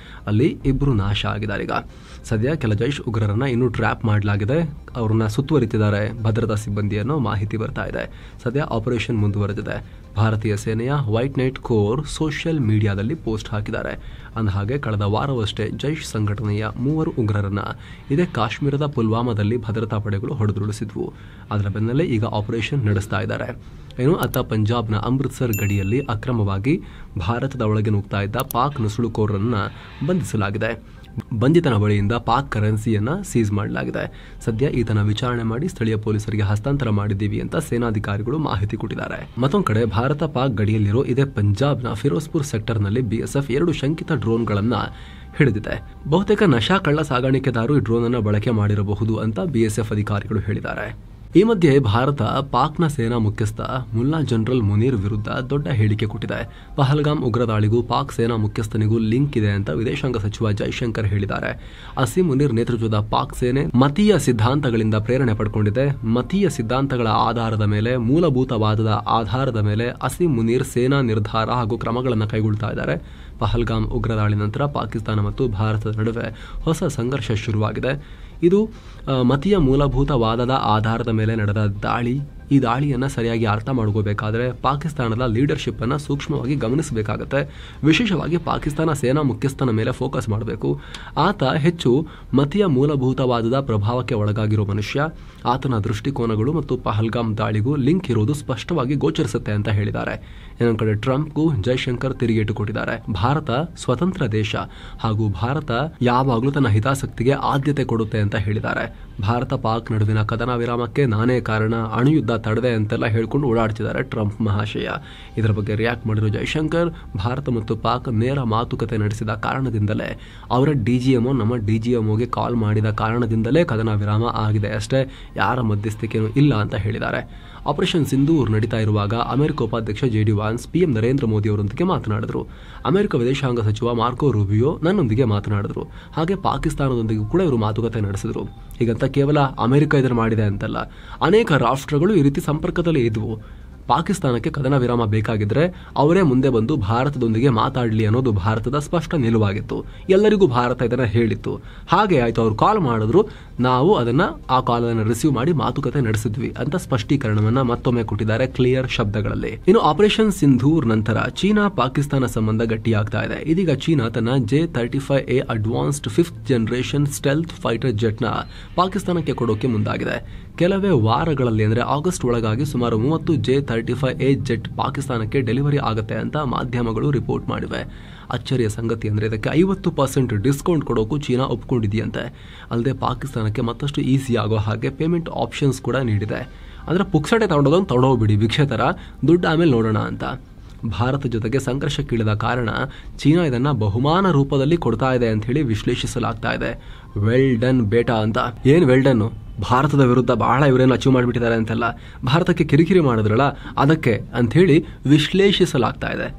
ಅಲ್ಲಿ 2 ನಾಶ ಆಗಿದ್ದಾರೆ. ಈಗ ಸದ್ಯ ಕೆಲ ಜೈಷ್ ಉಗ್ರರನ್ನ ಇನ್ನೂ ಟ್ರ್ಯಾಪ್ ಮಾಡಲಾಗಿದೆ. ಅವ್ರನ್ನ ಸುತ್ತುವರಿತಿದ್ದಾರೆ ಭದ್ರತಾ ಸಿಬ್ಬಂದಿ ಅನ್ನೋ ಮಾಹಿತಿ ಬರ್ತಾ ಇದೆ. ಸದ್ಯ ಆಪರೇಷನ್ ಮುಂದುವರೆದಿದೆ. ಭಾರತೀಯ ಸೇನೆಯ ವೈಟ್ ನೈಟ್ ಕೋರ್ ಸೋಷಿಯಲ್ ಮೀಡಿಯಾದಲ್ಲಿ ಪೋಸ್ಟ್ ಹಾಕಿದ್ದಾರೆ. ಅಂದಹಾಗೆ ಕಳೆದ ವಾರವಷ್ಟೇ ಜೈಷ್ ಸಂಘಟನೆಯ 3 ಉಗ್ರರನ್ನ ಇದೇ ಕಾಶ್ಮೀರದ ಪುಲ್ವಾಮಾದಲ್ಲಿ ಭದ್ರತಾ ಪಡೆಗಳು ಹೊಡೆದುರುಳಿಸಿದ್ವು. ಅದರ ಬೆನ್ನಲ್ಲೇ ಈಗ ಆಪರೇಷನ್ ನಡೆಸ್ತಾ ಇದ್ದಾರೆ. ಏನು ಅತ್ತ ಪಂಜಾಬ್ನ ಅಮೃತ್ಸರ್ ಗಡಿಯಲ್ಲಿ ಅಕ್ರಮವಾಗಿ ಭಾರತದ ಒಳಗೆ ನುಗ್ತಾ ಇದ್ದ ಪಾಕ್ ನುಸುಳುಕೋರರನ್ನ ಬಂಧಿಸಲಾಗಿದೆ. ಬಂಧಿತನ ಬಳಿಯಿಂದ ಪಾಕ್ ಕರೆನ್ಸಿಯನ್ನ ಸೀಸ್ ಮಾಡಲಾಗಿದೆ. ಸದ್ಯ ಈತನ ವಿಚಾರಣೆ ಮಾಡಿ ಸ್ಥಳೀಯ ಪೊಲೀಸರಿಗೆ ಹಸ್ತಾಂತರ ಮಾಡಿದ್ದೀವಿ ಅಂತ ಸೇನಾಧಿಕಾರಿಗಳು ಮಾಹಿತಿ ಕೊಟ್ಟಿದ್ದಾರೆ. ಮತ್ತೊಂದು ಕಡೆ ಭಾರತ ಪಾಕ್ ಗಡಿಯಲ್ಲಿರೋ ಇದೇ ಪಂಜಾಬ್ನ ಫಿರೋಜ್ಪುರ್ ಸೆಕ್ಟರ್ನಲ್ಲಿ BSF 2 ಶಂಕಿತ ಡ್ರೋನ್ಗಳನ್ನ ಹಿಡಿದಿದೆ. ಬಹುತೇಕ ನಶಾ ಕಳ್ಳ ಸಾಗಾಣಿಕೆದಾರರು ಈ ಡ್ರೋನ್ ಅನ್ನು ಬಳಕೆ ಮಾಡಿರಬಹುದು ಅಂತ BSF ಅಧಿಕಾರಿಗಳು ಹೇಳಿದ್ದಾರೆ. ಈ ಮಧ್ಯೆ ಭಾರತ ಪಾಕ್ನ ಸೇನಾ ಮುಖ್ಯಸ್ಥ ಮುಲ್ಲಾ ಜನರಲ್ ಮುನೀರ್ ವಿರುದ್ಧ ದೊಡ್ಡ ಹೇಳಿಕೆ ಕೊಟ್ಟಿದೆ. ಪಹಲ್ಗಾಮ್ ಉಗ್ರ ದಾಳಿಗೂ ಪಾಕ್ ಸೇನಾ ಮುಖ್ಯಸ್ಥನಿಗೂ ಲಿಂಕ್ ಇದೆ ಅಂತ ವಿದೇಶಾಂಗ ಸಚಿವ ಜೈಶಂಕರ್ ಹೇಳಿದ್ದಾರೆ. ಅಸೀಂ ಮುನೀರ್ ನೇತೃತ್ವದ ಪಾಕ್ ಸೇನೆ ಮತೀಯ ಸಿದ್ಧಾಂತಗಳಿಂದ ಪ್ರೇರಣೆ ಪಡ್ಕೊಂಡಿದೆ. ಮತೀಯ ಸಿದ್ಧಾಂತಗಳ ಆಧಾರದ ಮೇಲೆ, ಮೂಲಭೂತವಾದದ ಆಧಾರದ ಮೇಲೆ ಅಸೀಂ ಮುನೀರ್ ಸೇನಾ ನಿರ್ಧಾರ ಹಾಗೂ ಕ್ರಮಗಳನ್ನು ಕೈಗೊಳ್ತಾ ಇದ್ದಾರೆ. ಪಹಲ್ಗಾಮ್ ಉಗ್ರ ದಾಳಿ ನಂತರ ಪಾಕಿಸ್ತಾನ ಮತ್ತು ಭಾರತದ ನಡುವೆ ಹೊಸ ಸಂಘರ್ಷ ಶುರುವಾಗಿದೆ. ಇದು ಮತೀಯ ಮೂಲಭೂತವಾದದ ಆಧಾರದ ಮೇಲೆ ನಡೆದ ದಾಳಿ. ಈ ದಾಳಿಯನ್ನು ಸರಿಯಾಗಿ ಅರ್ಥ ಮಾಡ್ಕೋಬೇಕಾದ್ರೆ ಪಾಕಿಸ್ತಾನದ ಲೀಡರ್ಶಿಪ್ ಅನ್ನು ಸೂಕ್ಷ್ಮವಾಗಿ ಗಮನಿಸಬೇಕಾಗತ್ತೆ. ವಿಶೇಷವಾಗಿ ಪಾಕಿಸ್ತಾನ ಸೇನಾ ಮುಖ್ಯಸ್ಥನ ಮೇಲೆ ಫೋಕಸ್ ಮಾಡಬೇಕು. ಆತ ಹೆಚ್ಚು ಮತೀಯ ಮೂಲಭೂತವಾದದ ಪ್ರಭಾವಕ್ಕೆ ಒಳಗಾಗಿರೋ ಮನುಷ್ಯ. ಆತನ ದೃಷ್ಟಿಕೋನಗಳು ಮತ್ತು ಪಹಲ್ಗಾಮ್ ದಾಳಿಗೂ ಲಿಂಕ್ ಇರೋದು ಸ್ಪಷ್ಟವಾಗಿ ಗೋಚರಿಸುತ್ತೆ ಅಂತ ಹೇಳಿದ್ದಾರೆ. ಇನ್ನೊಂದು ಕಡೆ ಟ್ರಂಪ್ಗೂ ಜೈಶಂಕರ್ ತಿರುಗೇಟು ಕೊಟ್ಟಿದ್ದಾರೆ. ಭಾರತ ಸ್ವತಂತ್ರ ದೇಶ ಹಾಗೂ ಭಾರತ ಯಾವಾಗಲೂ ತನ್ನ ಹಿತಾಸಕ್ತಿಗೆ ಆದ್ಯತೆ ಕೊಡುತ್ತೆ ಅಂತ ಹೇಳಿದ್ದಾರೆ. ಭಾರತ ಪಾಕ್ ನಡುವಿನ ಕದನ ವಿರಾಮಕ್ಕೆ ನಾನೇ ಕಾರಣ, ಅಣುಯುದ್ಧ ತಡೆದೆ ಅಂತೆಲ್ಲ ಹೇಳ್ಕೊಂಡು ಓಡಾಡ್ತಿದ್ದಾರೆ ಟ್ರಂಪ್ ಮಹಾಶಯ. ಇದರ ಬಗ್ಗೆ ರಿಯಾಕ್ಟ್ ಮಾಡಿರೋ ಜೈಶಂಕರ್, ಭಾರತ ಮತ್ತು ಪಾಕ್ ನೇರ ಮಾತುಕತೆ ನಡೆಸಿದ ಕಾರಣದಿಂದಲೇ, ಅವರ DGMO ನಮ್ಮ DGMOಗೆ ಕಾಲ್ ಮಾಡಿದ ಕಾರಣದಿಂದಲೇ ಕದನ ವಿರಾಮ ಆಗಿದೆ ಅಷ್ಟೇ, ಯಾರ ಮಧ್ಯಸ್ಥಿಕೆನೂ ಇಲ್ಲ ಅಂತ ಹೇಳಿದ್ದಾರೆ. ಆಪರೇಷನ್ ಸಿಂಧೂರ್ ನಡೀತಾ ಇರುವಾಗ ಅಮೆರಿಕ ಉಪಾಧ್ಯಕ್ಷ JD ವಾನ್ಸ್ PM ನರೇಂದ್ರ ಮೋದಿ ಅವರೊಂದಿಗೆ ಮಾತನಾಡಿದ್ರು. ಅಮೆರಿಕ ವಿದೇಶಾಂಗ ಸಚಿವ ಮಾರ್ಕೋ ರೂಬಿಯೋ ನನ್ನೊಂದಿಗೆ ಮಾತನಾಡಿದ್ರು. ಹಾಗೆ ಪಾಕಿಸ್ತಾನದೊಂದಿಗೆ ಕೂಡ ಇವರು ಮಾತುಕತೆ ನಡೆಸಿದ್ರು. ಹೀಗಂತ ಕೇವಲ ಅಮೆರಿಕ ಇದನ್ನು ಮಾಡಿದೆ ಅಂತಲ್ಲ, ಅನೇಕ ರಾಷ್ಟ್ರಗಳು ಈ ರೀತಿ ಸಂಪರ್ಕದಲ್ಲಿ ಇದ್ವು. ಪಾಕಿಸ್ತಾನಕ್ಕೆ ಕದನ ವಿರಾಮ ಬೇಕಾಗಿದ್ರೆ ಅವರೇ ಮುಂದೆ ಬಂದು ಭಾರತದೊಂದಿಗೆ ಮಾತಾಡಲಿ ಅನ್ನೋದು ಭಾರತದ ಸ್ಪಷ್ಟ ನಿಲುವಾಗಿತ್ತು. ಎಲ್ಲರಿಗೂ ಭಾರತ ಇದನ್ನ ಹೇಳಿತ್ತು. ಹಾಗೆ ಆಯ್ತು, ಅವ್ರು ಕಾಲ್ ಮಾಡಿದ್ರು, ನಾವು ಅದನ್ನ ಆ ಕಾಲನ್ನು ರಿಸೀವ್ ಮಾಡಿ ಮಾತುಕತೆ ನಡೆಸಿದ್ವಿ ಅಂತ ಸ್ಪಷ್ಟೀಕರಣವನ್ನ ಮತ್ತೊಮ್ಮೆ ಕೊಟ್ಟಿದ್ದಾರೆ ಕ್ಲಿಯರ್ ಶಬ್ದಗಳಲ್ಲಿ. ಇನ್ನು ಆಪರೇಷನ್ ಸಿಂಧೂರ್ ನಂತರ ಚೀನಾ ಪಾಕಿಸ್ತಾನ ಸಂಬಂಧ ಗಟ್ಟಿಯಾಗ್ತಾ ಇದೆ. ಇದೀಗ ಚೀನಾ ತನ್ನ J-35A advanced 5th generation stealth fighter jet ನ ಪಾಕಿಸ್ತಾನಕ್ಕೆ ಕೊಡೋಕೆ ಮುಂದಾಗಿದೆ. ಕೆಲವೇ ವಾರಗಳಲ್ಲಿ ಅಂದರೆ ಆಗಸ್ಟ್ ಒಳಗಾಗಿ ಸುಮಾರು 30 J-35A ಜೆಟ್ ಪಾಕಿಸ್ತಾನಕ್ಕೆ ಡೆಲಿವರಿ ಆಗುತ್ತೆ ಅಂತ ಮಾಧ್ಯಮಗಳು ರಿಪೋರ್ಟ್ ಮಾಡಿವೆ. ಅಚ್ಚರಿಯ ಸಂಗತಿ ಅಂದರೆ ಇದಕ್ಕೆ 50% ಡಿಸ್ಕೌಂಟ್ ಕೊಡೋಕು ಚೀನಾ ಒಪ್ಕೊಂಡಿದೆಯಂತೆ. ಅಲ್ಲದೆ ಪಾಕಿಸ್ತಾನಕ್ಕೆ ಮತ್ತಷ್ಟು ಈಸಿ ಆಗೋ ಹಾಗೆ ಪೇಮೆಂಟ್ ಆಪ್ಷನ್ಸ್ ಕೂಡ ನೀಡಿದೆ. ಅಂದರೆ ಪುಕ್ಸಟೆ ತಗೊಂಡೋದನ್ನು ತಗೊಂಡೋಗ್ಬಿಡಿ, ಭಿಕ್ಷೆ ಥರ, ದುಡ್ಡು ಆಮೇಲೆ ನೋಡೋಣ ಅಂತ. ಭಾರತ ಜೊತೆಗೆ ಸಂಘರ್ಷಕ್ಕೀಳಿದ ಕಾರಣ ಚೀನಾ ಇದನ್ನ ಬಹುಮಾನ ರೂಪದಲ್ಲಿ ಕೊಡ್ತಾ ಇದೆ ಅಂತ ಹೇಳಿ ವಿಶ್ಲೇಷಿಸಲಾಗ್ತಾ ಇದೆ. ವೆಲ್ ಡನ್ ಬೇಟಾ ಅಂತ. ಏನ್ ವೆಲ್ ಡನ್? ಭಾರತದ ವಿರುದ್ಧ ಬಹಳ ಇವರೇನು ಅಚೀವ್ ಮಾಡಿಬಿಟ್ಟಿದ್ದಾರೆ ಅಂತೆಲ್ಲ, ಭಾರತಕ್ಕೆ ಕಿರಿಕಿರಿ ಮಾಡಿದ್ರಲ್ಲ ಅದಕ್ಕೆ ಅಂಥೇಳಿ ವಿಶ್ಲೇಷಿಸಲಾಗ್ತಾ ಇದೆ.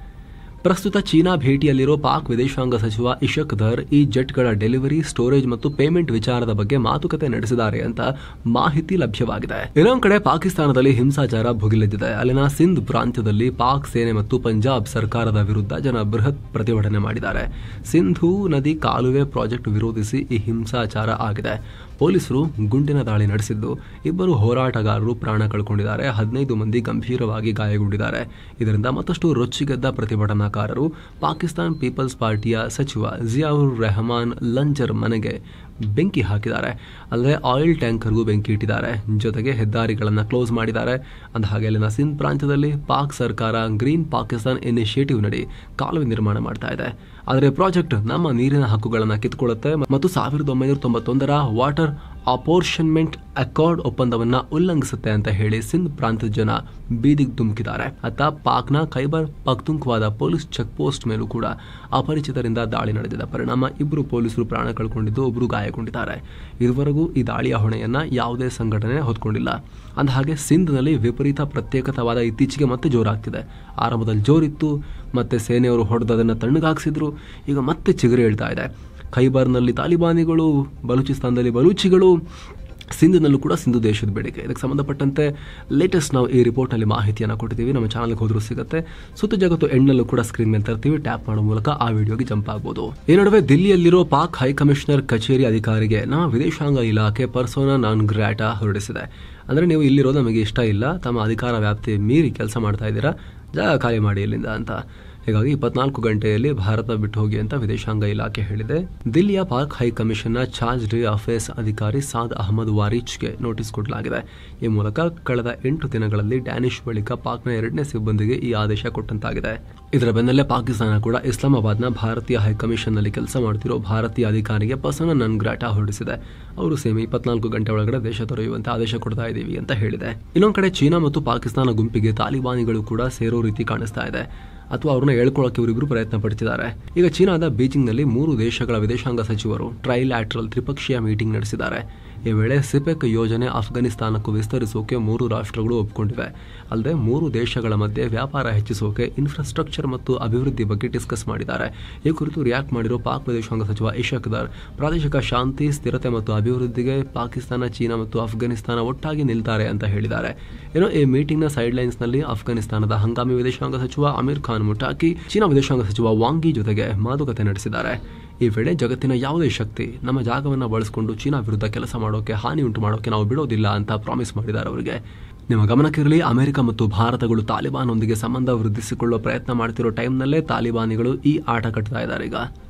ಪ್ರಸ್ತುತ ಚೀನಾ ಭೇಟಿಯಲ್ಲಿರೋ ಪಾಕ್ ವಿದೇಶಾಂಗ ಸಚಿವ ಇಶಕ್ ದರ್ ಈ ಜೆಟ್ಗಳ ಡೆಲಿವರಿ, ಸ್ಟೋರೇಜ್ ಮತ್ತು ಪೇಮೆಂಟ್ ವಿಚಾರದ ಬಗ್ಗೆ ಮಾತುಕತೆ ನಡೆಸಿದ್ದಾರೆ ಅಂತ ಮಾಹಿತಿ ಲಭ್ಯವಾಗಿದೆ. ಇನ್ನೊಂದು ಕಡೆ ಪಾಕಿಸ್ತಾನದಲ್ಲಿ ಹಿಂಸಾಚಾರ ಭುಗಿಲೆದ್ದಿದೆ. ಅಲ್ಲಿನ ಸಿಂಧ್ ಪ್ರಾಂತ್ಯದಲ್ಲಿ ಪಾಕ್ ಸೇನೆ ಮತ್ತು ಪಂಜಾಬ್ ಸರ್ಕಾರದ ವಿರುದ್ಧ ಜನ ಬೃಹತ್ ಪ್ರತಿಭಟನೆ ಮಾಡಿದ್ದಾರೆ. ಸಿಂಧೂ ನದಿ ಕಾಲುವೆ ಪ್ರಾಜೆಕ್ಟ್ ವಿರೋಧಿಸಿ ಈ ಹಿಂಸಾಚಾರ ಆಗಿದೆ. ಪೊಲೀಸರು ಗುಂಡಿನ ದಾಳಿ ನಡೆಸಿದ್ದು 2 ಹೋರಾಟಗಾರರು ಪ್ರಾಣ ಕಳ್ಕೊಂಡಿದ್ದಾರೆ. 15 ಮಂದಿ ಗಂಭೀರವಾಗಿ ಗಾಯಗೊಂಡಿದ್ದಾರೆ. ಇದರಿಂದ ಮತ್ತಷ್ಟು ರೊಚ್ಚಿಗೆದ್ದ ಪ್ರತಿಭಟನಾಕಾರರು ಪಾಕಿಸ್ತಾನ್ ಪೀಪಲ್ಸ್ ಪಾರ್ಟಿಯ ಸಚಿವ ಜಿಯಾವುರ್ ರೆಹಮಾನ್ ಲಂಜರ್ ಮನೆಗೆ ಬೆಂಕಿ ಹಾಕಿದ್ದಾರೆ. ಅಲ್ಲದೆ ಆಯಿಲ್ ಟ್ಯಾಂಕರ್ಗೂ ಬೆಂಕಿ ಇಟ್ಟಿದ್ದಾರೆ. ಜೊತೆಗೆ ಹೆದ್ದಾರಿಗಳನ್ನು ಕ್ಲೋಸ್ ಮಾಡಿದ್ದಾರೆ. ಅಂದಹಾಗೆ ಅಲ್ಲಿನ ಸಿಂಧ್ ಪ್ರಾಂತ್ಯದಲ್ಲಿ ಪಾಕ್ ಸರ್ಕಾರ ಗ್ರೀನ್ ಪಾಕಿಸ್ತಾನ್ ಇನಿಷಿಯೇಟಿವ್ ನಡಿ ಕಾಲುವೆ ನಿರ್ಮಾಣ ಮಾಡ್ತಾ ಇದೆ. ಆದರೆ ಪ್ರಾಜೆಕ್ಟ್ ನಮ್ಮ ನೀರಿನ ಹಕ್ಕುಗಳನ್ನು ಕಿತ್ಕೊಳ್ಳುತ್ತೆ ಮತ್ತು 1991ರ ವಾಟರ್ ಅಪೋರ್ಷನ್ಮೆಂಟ್ ಅಕಾರ್ಡ್ ಒಪ್ಪಂದವನ್ನ ಉಲ್ಲಂಘಿಸುತ್ತೆ ಅಂತ ಹೇಳಿ ಸಿಂಧ್ ಪ್ರಾಂತದ ಜನ ಬೀದಿಗೆ ಧುಮುಕಿದ್ದಾರೆ. ಅತ್ತ ಪಾಕ್ನ ಖೈಬರ್ ಪಖ್ತೂನ್ಖ್ವಾದ ಪೊಲೀಸ್ ಚೆಕ್ ಪೋಸ್ಟ್ ಮೇಲೂ ಕೂಡ ಅಪರಿಚಿತರಿಂದ ದಾಳಿ ನಡೆದಿದೆ. ಪರಿಣಾಮ 2 ಪೊಲೀಸರು ಪ್ರಾಣ ಕಳ್ಕೊಂಡಿದ್ದು, 1 ಗಾಯಗೊಂಡಿದ್ದಾರೆ. ಇದುವರೆಗೂ ಈ ದಾಳಿಯ ಹೊಣೆಯನ್ನ ಯಾವುದೇ ಸಂಘಟನೆ ಹೊತ್ಕೊಂಡಿಲ್ಲ. ಅಂದಹಾಗೆ ಸಿಂಧ್ನಲ್ಲಿ ವಿಪರೀತ ಪ್ರತ್ಯೇಕತಾವಾದ ಇತ್ತೀಚೆಗೆ ಮತ್ತೆ ಜೋರಾಗ್ತಿದೆ. ಆರಂಭದಲ್ಲಿ ಜೋರಿತ್ತು, ಮತ್ತೆ ಸೇನೆಯವರು ಹೊಡೆದದನ್ನು ತಣ್ಣಗಾಗಿಸಿದ್ರು, ಈಗ ಮತ್ತೆ ಚಿಗುರಿ ಹೇಳ್ತಾ ಇದೆ. ಖೈಬರ್ನಲ್ಲಿ ತಾಲಿಬಾನಿಗಳು, ಬಲೂಚಿಸ್ತಾನದಲ್ಲಿ ಬಲೂಚಿಗಳು, ಸಿಂಧ್ನಲ್ಲೂ ಕೂಡ ಸಿಂಧು ದೇಶದ ಬೇಡಿಕೆ. ಇದಕ್ಕೆ ಸಂಬಂಧಪಟ್ಟಂತೆ ಲೇಟೆಸ್ಟ್ ನಾವು ಈ ರಿಪೋರ್ಟ್ನಲ್ಲಿ ಮಾಹಿತಿಯನ್ನು ಕೊಟ್ಟಿದ್ದೀವಿ. ನಮ್ಮ ಚಾನಲ್ಗೆ ಹೋದ್ರೂ ಸಿಗುತ್ತೆ. ಸುತ್ತ ಜಗತ್ತು ಎಂಡ್ನಲ್ಲೂ ಕೂಡ ಸ್ಕ್ರೀನ್ ಮೇಲೆ ತರ್ತೀವಿ. ಟ್ಯಾಪ್ ಮಾಡೋ ಮೂಲಕ ಆ ವಿಡಿಯೋಗೆ ಜಂಪ್ ಆಗ್ಬೋದು. ಈ ನಡುವೆ ದಿಲ್ಲಿಯಲ್ಲಿರೋ ಪಾಕ್ ಹೈಕಮಿಷನರ್ ಕಚೇರಿ ಅಧಿಕಾರಿಗೆ ನಮ್ಮ ವಿದೇಶಾಂಗ ಇಲಾಖೆ ಪರ್ಸೋನಾ ನಾನ್ ಗ್ರಾಟಾ ಹೊರಡಿಸಿದೆ. ಅಂದರೆ ನೀವು ಇಲ್ಲಿರೋದು ನಮಗೆ ಇಷ್ಟ ಇಲ್ಲ, ತಮ್ಮ ಅಧಿಕಾರ ವ್ಯಾಪ್ತಿ ಮೀರಿ ಕೆಲಸ ಮಾಡ್ತಾ ಇದ್ದೀರಾ, ಜಾಗ ಖಾಲಿ ಮಾಡಿ ಇಲ್ಲಿಂದ ಅಂತ. ಹೀಗಾಗಿ 24 ಗಂಟೆಯಲ್ಲಿ ಭಾರತ ಬಿಟ್ಟು ಹೋಗಿ ಅಂತ ವಿದೇಶಾಂಗ ಇಲಾಖೆ ಹೇಳಿದೆ. ದಿಲ್ಲಿಯ ಪಾಕ್ ಹೈಕಮಿಷನ್ನ ಚಾರ್ಜ್ ಡಿ ಅಫೇರ್ಸ್ ಅಧಿಕಾರಿ ಸಾದ್ ಅಹಮದ್ ವಾರಿಚ್ಗೆ ನೋಟಿಸ್ ಕೊಡಲಾಗಿದೆ. ಈ ಮೂಲಕ ಕಳೆದ 8 ದಿನಗಳಲ್ಲಿ ಡ್ಯಾನಿಶ್ ಬಳಿಕ ಪಾಕ್ನ 2ನೇ ಸಿಬ್ಬಂದಿಗೆ ಈ ಆದೇಶ ಕೊಟ್ಟಂತಾಗಿದೆ. ಇದರ ಬೆನ್ನಲ್ಲೇ ಪಾಕಿಸ್ತಾನ ಕೂಡ ಇಸ್ಲಾಮಾಬಾದ್ನ ಭಾರತೀಯ ಹೈಕಮಿಷನ್ನಲ್ಲಿ ಕೆಲಸ ಮಾಡುತ್ತಿರೋ ಭಾರತೀಯ ಅಧಿಕಾರಿಗೆ ಪರ್ಸನಲ್ ನಾನ್ ಗ್ರಾಟಾ ಹೊರಡಿಸಿದೆ. ಅವರು ಸೇಮ್ 24 ಗಂಟೆ ಒಳಗಡೆ ದೇಶ ತೊರೆಯುವಂತೆ ಆದೇಶ ಕೊಡ್ತಾ ಇದ್ದೀವಿ ಅಂತ ಹೇಳಿದೆ. ಇನ್ನೊಂದು ಕಡೆ ಚೀನಾ ಮತ್ತು ಪಾಕಿಸ್ತಾನ ಗುಂಪಿಗೆ ತಾಲಿಬಾನಿಗಳು ಕೂಡ ಸೇರೋ ರೀತಿ ಕಾಣಿಸ್ತಾ ಇದೆ, ಅಥವಾ ಅವ್ರನ್ನ ಹೇಳ್ಕೊಳ್ಳೋಕೆ ಇವರಿಬ್ರು ಪ್ರಯತ್ನ ಪಡ್ತಿದ್ದಾರೆ. ಈಗ ಚೀನಾದ ಬೀಜಿಂಗ್ನಲ್ಲಿ 3 ದೇಶಗಳ ವಿದೇಶಾಂಗ ಸಚಿವರು ಟ್ರೈಲ್ಯಾಟ್ರಲ್ ತ್ರಿಪಕ್ಷೀಯ ಮೀಟಿಂಗ್ ನಡೆಸಿದ್ದಾರೆ. ಈ ವೇಳೆ ಸಿಪೆಕ್ ಯೋಜನೆ ಅಫ್ಘಾನಿಸ್ತಾನಕ್ಕೂ ವಿಸ್ತರಿಸೋಕೆ 3 ರಾಷ್ಟ್ರಗಳು ಒಪ್ಪಿಕೊಂಡಿವೆ. ಅಲ್ಲದೆ 3 ದೇಶಗಳ ಮಧ್ಯೆ ವ್ಯಾಪಾರ ಹೆಚ್ಚಿಸೋಕೆ ಇನ್ಫ್ರಾಸ್ಟ್ರಕ್ಚರ್ ಮತ್ತು ಅಭಿವೃದ್ಧಿ ಬಗ್ಗೆ ಡಿಸ್ಕಸ್ ಮಾಡಿದ್ದಾರೆ. ಈ ಕುರಿತು ರಿಯಾಕ್ಟ್ ಮಾಡಿರೋ ಪಾಕ್ ವಿದೇಶಾಂಗ ಸಚಿವ ಇಶಾಕ್ ದರ್, ಪ್ರಾದೇಶಿಕ ಶಾಂತಿ, ಸ್ಥಿರತೆ ಮತ್ತು ಅಭಿವೃದ್ಧಿಗೆ ಪಾಕಿಸ್ತಾನ, ಚೀನಾ ಮತ್ತು ಅಫ್ಘಾನಿಸ್ತಾನ ಒಟ್ಟಾಗಿ ನಿಲ್ತಾರೆ ಅಂತ ಹೇಳಿದ್ದಾರೆ. ಏನೋ ಈ ಮೀಟಿಂಗ್ನ ಸೈಡ್ಲೈನ್ಸ್ ನಲ್ಲಿ ಅಫ್ಘಾನಿಸ್ತಾನದ ಹಂಗಾಮಿ ವಿದೇಶಾಂಗ ಸಚಿವ ಅಮೀರ್ ಖಾನ್ ಮುಟಾಕಿ, ಚೀನಾ ವಿದೇಶಾಂಗ ಸಚಿವ ವಾಂಗಿ ಜೊತೆಗೆ ಮಾತುಕತೆ ನಡೆಸಿದ್ದಾರೆ. ಈ ವೇಳೆ ಜಗತ್ತಿನ ಯಾವುದೇ ಶಕ್ತಿ ನಮ್ಮ ಜಾಗವನ್ನು ಬಳಸಿಕೊಂಡು ಚೀನಾ ವಿರುದ್ಧ ಕೆಲಸ ಮಾಡೋಕೆ, ಹಾನಿ ಉಂಟು ಮಾಡೋಕೆ ನಾವು ಬಿಡೋದಿಲ್ಲ ಅಂತ ಪ್ರಾಮಿಸ್ ಮಾಡಿದ್ದಾರೆ ಅವರಿಗೆ. ನಿಮ್ಮ ಗಮನಕ್ಕಿರಲಿ, ಅಮೆರಿಕ ಮತ್ತು ಭಾರತಗಳು ತಾಲಿಬಾನ್ ಒಂದಿಗೆ ಸಂಬಂಧ ವೃದ್ಧಿಸಿಕೊಳ್ಳುವ ಪ್ರಯತ್ನ ಮಾಡ್ತಿರೋ ಟೈಮ್ನಲ್ಲೇ ತಾಲಿಬಾನಿಗಳು ಈ ಆಟ ಕಟ್ತಾ ಇದ್ದಾರೆ. ಈಗ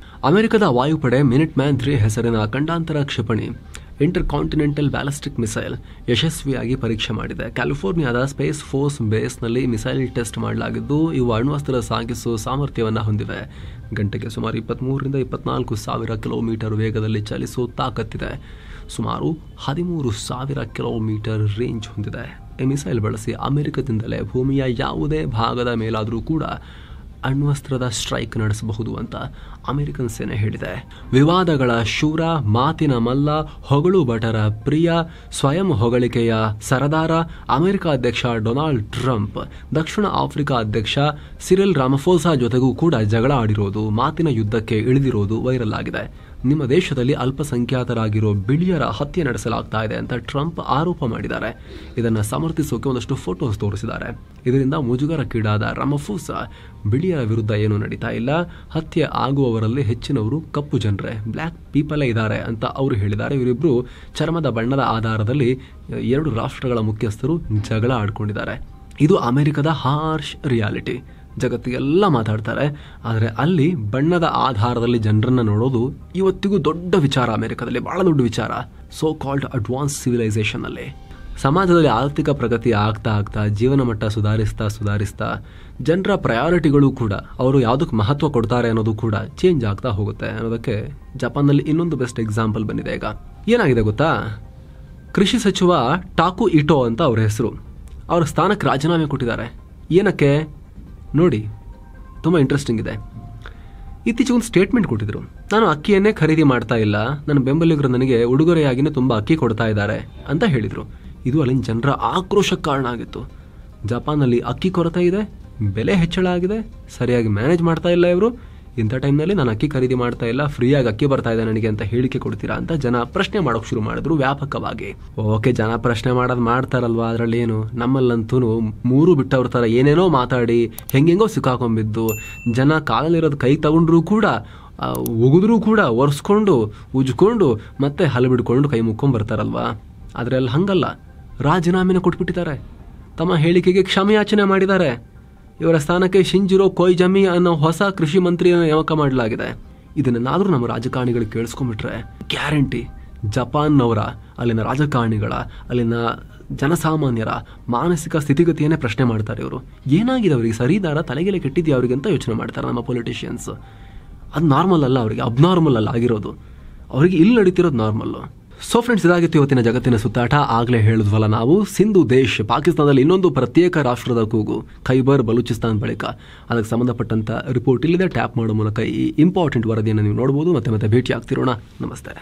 ಅಮೆರಿಕದ ವಾಯುಪಡೆ ಮಿನಿಟ್ ಮ್ಯಾನ್ 3 ಹೆಸರಿನ ಖಂಡಾಂತರ ಕ್ಷಿಪಣಿ ಇಂಟರ್ ಕಾಂಟಿನೆಂಟಲ್ ಬ್ಯಾಲಿಸ್ಟಿಕ್ ಮಿಸೈಲ್ ಯಶಸ್ವಿಯಾಗಿ ಪರೀಕ್ಷೆ ಮಾಡಿದೆ. ಕ್ಯಾಲಿಫೋರ್ನಿಯಾದ ಸ್ಪೇಸ್ ಫೋರ್ಸ್ ಬೇಸ್ನಲ್ಲಿ ಮಿಸೈಲ್ ಟೆಸ್ಟ್ ಮಾಡಲಾಗಿದ್ದು, ಇವು ಅಣ್ವಸ್ತ್ರ ಸಾಗಿಸುವ ಸಾಮರ್ಥ್ಯವನ್ನು ಹೊಂದಿವೆ. ಗಂಟೆಗೆ ಸುಮಾರು 23,000 ರಿಂದ 24,000 ಕಿಲೋಮೀಟರ್ ವೇಗದಲ್ಲಿ ಚಲಿಸುವ ತಾಕತ್ತಿದೆ. ಸುಮಾರು 13,000 ಕಿಲೋಮೀಟರ್ ರೇಂಜ್ ಹೊಂದಿದೆ. ಈ ಮಿಸೈಲ್ ಬಳಸಿ ಅಮೆರಿಕದಿಂದಲೇ ಭೂಮಿಯ ಯಾವುದೇ ಭಾಗದ ಮೇಲಾದರೂ ಕೂಡ ಅಣ್ವಸ್ತ್ರದ ಸ್ಟ್ರೈಕ್ ನಡೆಸಬಹುದು ಅಂತ ಅಮೆರಿಕನ್ ಸೇನೆ ಹೇಳಿದೆ. ವಿವಾದಗಳ ಶೂರ, ಮಾತಿನ ಮಲ್ಲ, ಹೊಗಳು ಭಟರ ಪ್ರಿಯ, ಸ್ವಯಂ ಹೊಗಳಿಕೆಯ ಸರದಾರ ಅಮೆರಿಕ ಅಧ್ಯಕ್ಷ ಡೊನಾಲ್ಡ್ ಟ್ರಂಪ್ ದಕ್ಷಿಣ ಆಫ್ರಿಕಾ ಅಧ್ಯಕ್ಷ ಸಿರಿಲ್ ರಾಮಫೋಸಾ ಜೊತೆಗೂ ಕೂಡ ಜಗಳ ಆಡಿರೋದು, ಮಾತಿನ ಯುದ್ಧಕ್ಕೆ ಇಳಿದಿರೋದು ವೈರಲ್ ಆಗಿದೆ. ನಿಮ್ಮ ದೇಶದಲ್ಲಿ ಅಲ್ಪಸಂಖ್ಯಾತರಾಗಿರೋ ಬಿಳಿಯರ ಹತ್ಯೆ ನಡೆಸಲಾಗ್ತಾ ಇದೆ ಅಂತ ಟ್ರಂಪ್ ಆರೋಪ ಮಾಡಿದ್ದಾರೆ. ಇದನ್ನು ಸಮರ್ಥಿಸೋಕೆ ಒಂದಷ್ಟು ಫೋಟೋಸ್ ತೋರಿಸಿದ್ದಾರೆ. ಇದರಿಂದ ಮುಜುಗರಕ್ಕೀಡಾದ ರಾಮಫೋಸಾ ಬಿಳಿಯರ ವಿರುದ್ಧ ಏನೂ ನಡೀತಾ ಇಲ್ಲ, ಹತ್ಯೆ ಆಗುವವರಲ್ಲಿ ಹೆಚ್ಚಿನವರು ಕಪ್ಪು ಜನರೇ, ಬ್ಲ್ಯಾಕ್ ಪೀಪಲೇ ಇದ್ದಾರೆ ಅಂತ ಅವರು ಹೇಳಿದ್ದಾರೆ. ಇವರಿಬ್ಬರು ಚರ್ಮದ ಬಣ್ಣದ ಆಧಾರದಲ್ಲಿ 2 ರಾಷ್ಟ್ರಗಳ ಮುಖ್ಯಸ್ಥರು ಜಗಳ ಆಡ್ಕೊಂಡಿದ್ದಾರೆ. ಇದು ಅಮೆರಿಕದ ಹಾರ್ಶ್ ರಿಯಾಲಿಟಿ. ಜಗತ್ತಿಗೆಲ್ಲ ಮಾತಾಡ್ತಾರೆ, ಆದರೆ ಅಲ್ಲಿ ಬಣ್ಣದ ಆಧಾರದಲ್ಲಿ ಜನರನ್ನ ನೋಡೋದು ಇವತ್ತಿಗೂ ದೊಡ್ಡ ವಿಚಾರ. ಅಮೆರಿಕದಲ್ಲಿ ಬಹಳ ದೊಡ್ಡ ವಿಚಾರ. ಸೋ ಕಾಲ್ಡ್ ಅಡ್ವಾನ್ಸ್ ಸಿವಿಲೈಸೇಷನ್ ಅಲ್ಲಿ ಸಮಾಜದಲ್ಲಿ ಆರ್ಥಿಕ ಪ್ರಗತಿ ಆಗ್ತಾ ಜೀವನ ಮಟ್ಟ ಸುಧಾರಿಸ್ತಾ ಜನರ ಪ್ರಯಾರಿಟಿಗಳು ಕೂಡ, ಅವರು ಯಾವುದಕ್ಕೆ ಮಹತ್ವ ಕೊಡ್ತಾರೆ ಅನ್ನೋದು ಕೂಡ ಚೇಂಜ್ ಆಗ್ತಾ ಹೋಗುತ್ತೆ ಅನ್ನೋದಕ್ಕೆ ಜಪಾನ್ನಲ್ಲಿ ಇನ್ನೊಂದು ಬೆಸ್ಟ್ ಎಕ್ಸಾಂಪಲ್ ಬಂದಿದೆ. ಈಗ ಏನಾಗಿದೆ ಗೊತ್ತಾ, ಕೃಷಿ ಸಚಿವ ಟಾಕು ಇಟೋ ಅಂತ ಅವ್ರ ಹೆಸರು, ಅವರ ಸ್ಥಾನಕ್ಕೆ ರಾಜೀನಾಮೆ ಕೊಟ್ಟಿದ್ದಾರೆ. ಏನಕ್ಕೆ ನೋಡಿ, ತುಂಬ ಇಂಟ್ರೆಸ್ಟಿಂಗ್ ಇದೆ. ಇತ್ತೀಚೆಗೆ ಒಂದು ಸ್ಟೇಟ್ಮೆಂಟ್ ಕೊಟ್ಟಿದ್ರು, ನಾನು ಅಕ್ಕಿಯನ್ನೇ ಖರೀದಿ ಮಾಡ್ತಾ ಇಲ್ಲ, ನನ್ನ ಬೆಂಬಲಿಗರು ನನಗೆ ಉಡುಗೊರೆಯಾಗಿನೇ ತುಂಬ ಅಕ್ಕಿ ಕೊಡ್ತಾ ಇದ್ದಾರೆ ಅಂತ ಹೇಳಿದರು. ಇದು ಅಲ್ಲಿನ ಜನರ ಆಕ್ರೋಶಕ್ಕೆ ಕಾರಣ ಆಗಿತ್ತು. ಜಪಾನಲ್ಲಿ ಅಕ್ಕಿ ಕೊರತೆ ಇದೆ, ಬೆಲೆ ಹೆಚ್ಚಳ ಆಗಿದೆ, ಸರಿಯಾಗಿ ಮ್ಯಾನೇಜ್ ಮಾಡ್ತಾ ಇಲ್ಲ ಇವರು. ಇಂಥ ಟೈಮ್ನಲ್ಲಿ ನಾನು ಅಕ್ಕಿ ಖರೀದಿ ಮಾಡ್ತಾ ಇಲ್ಲ, ಫ್ರೀಯಾಗಿ ಅಕ್ಕಿ ಬರ್ತಾ ಇದೆ ನನಗೆ ಅಂತ ಹೇಳಿಕೆ ಕೊಡ್ತೀರಾ ಅಂತ ಜನ ಪ್ರಶ್ನೆ ಮಾಡೋಕೆ ಶುರು ಮಾಡಿದ್ರು ವ್ಯಾಪಕವಾಗಿ. ಓಕೆ, ಜನ ಪ್ರಶ್ನೆ ಮಾಡೋದು ಮಾಡ್ತಾರಲ್ವಾ, ಅದರಲ್ಲಿ ಏನು, ನಮ್ಮಲ್ಲಂತೂ 3 ಬಿಟ್ಟವ್ರ ಥರ ಏನೇನೋ ಮಾತಾಡಿ ಹೆಂಗೆಂಗೋ ಸಿಕ್ಕಾಕೊಂಡ್ಬಿದ್ದು, ಜನ ಕಾಲಲ್ಲಿರೋದು ಕೈ ತಗೊಂಡ್ರು ಕೂಡ, ಉಗಿದ್ರೂ ಕೂಡ ಒರೆಸ್ಕೊಂಡು ಉಜ್ಕೊಂಡು ಮತ್ತೆ ಹಲ್ಲು ಬಿಡ್ಕೊಂಡು ಕೈ ಮುಕ್ಕೊಂಡು ಬರ್ತಾರಲ್ವಾ. ಆದರೆ ಅಲ್ಲಿ ಹಂಗಲ್ಲ, ರಾಜೀನಾಮೆನ ಕೊಟ್ಬಿಟ್ಟಿದ್ದಾರೆ, ತಮ್ಮ ಹೇಳಿಕೆಗೆ ಕ್ಷಮೆಯಾಚನೆ ಮಾಡಿದ್ದಾರೆ. ಇವರ ಸ್ಥಾನಕ್ಕೆ ಶಿಂಜಿರೋ ಕೊಯ್ಜಮಿ ಅನ್ನೋ ಹೊಸ ಕೃಷಿ ಮಂತ್ರಿಯನ್ನು ನೇಮಕ ಮಾಡಲಾಗಿದೆ. ಇದನ್ನೇನಾದರೂ ನಮ್ಮ ರಾಜಕಾರಣಿಗಳು ಕೇಳಿಸ್ಕೊಂಡ್ಬಿಟ್ರೆ ಗ್ಯಾರಂಟಿ ಜಪಾನ್ನವರ, ಅಲ್ಲಿನ ರಾಜಕಾರಣಿಗಳ, ಅಲ್ಲಿನ ಜನಸಾಮಾನ್ಯರ ಮಾನಸಿಕ ಸ್ಥಿತಿಗತಿಯನ್ನೇ ಪ್ರಶ್ನೆ ಮಾಡ್ತಾರೆ. ಇವರು ಏನಾಗಿದೆ, ಅವರಿಗೆ ಸರಿದಾರ ತಲೆಗೆಲೆ ಕೆಟ್ಟಿದೆಯಾ ಅವರಿಗೆ ಅಂತ ಯೋಚನೆ ಮಾಡ್ತಾರೆ ನಮ್ಮ ಪೊಲಿಟಿಷಿಯನ್ಸ್. ಅದು ನಾರ್ಮಲ್ ಅಲ್ಲ, ಅವರಿಗೆ ಅಬ್ನಾರ್ಮಲ್ ಅಲ್ಲ ಆಗಿರೋದು, ಅವರಿಗೆ ಇಲ್ಲಿ ನಡೀತಿರೋದು ನಾರ್ಮಲ್ಲು. ಸೊ ಫ್ರೆಂಡ್ಸ್, ಇದಾಗಿತ್ತು ಇವತ್ತಿನ ಜಗತ್ತಿನ ಸುತ್ತಾಟ. ಆಗಲೇ ಹೇಳಿದ್ವಲ್ಲ ನಾವು, ಸಿಂಧು ದೇಶ್ ಪಾಕಿಸ್ತಾನದಲ್ಲಿ ಇನ್ನೊಂದು ಪ್ರತ್ಯೇಕ ರಾಷ್ಟ್ರದ ಕೂಗು, ಖೈಬರ್ ಬಲೂಚಿಸ್ತಾನ್ ಬಳಿಕ. ಅದಕ್ಕೆ ಸಂಬಂಧಪಟ್ಟಂತ ರಿಪೋರ್ಟ್ ಇಲ್ಲಿದೆ, ಟ್ಯಾಪ್ ಮಾಡೋ ಮೂಲಕ ಈ ಇಂಪಾರ್ಟೆಂಟ್ ವರದಿಯನ್ನು ನೀವು ನೋಡಬಹುದು. ಮತ್ತೆ ಭೇಟಿ ಆಗ್ತಿರೋಣ. ನಮಸ್ತೆ.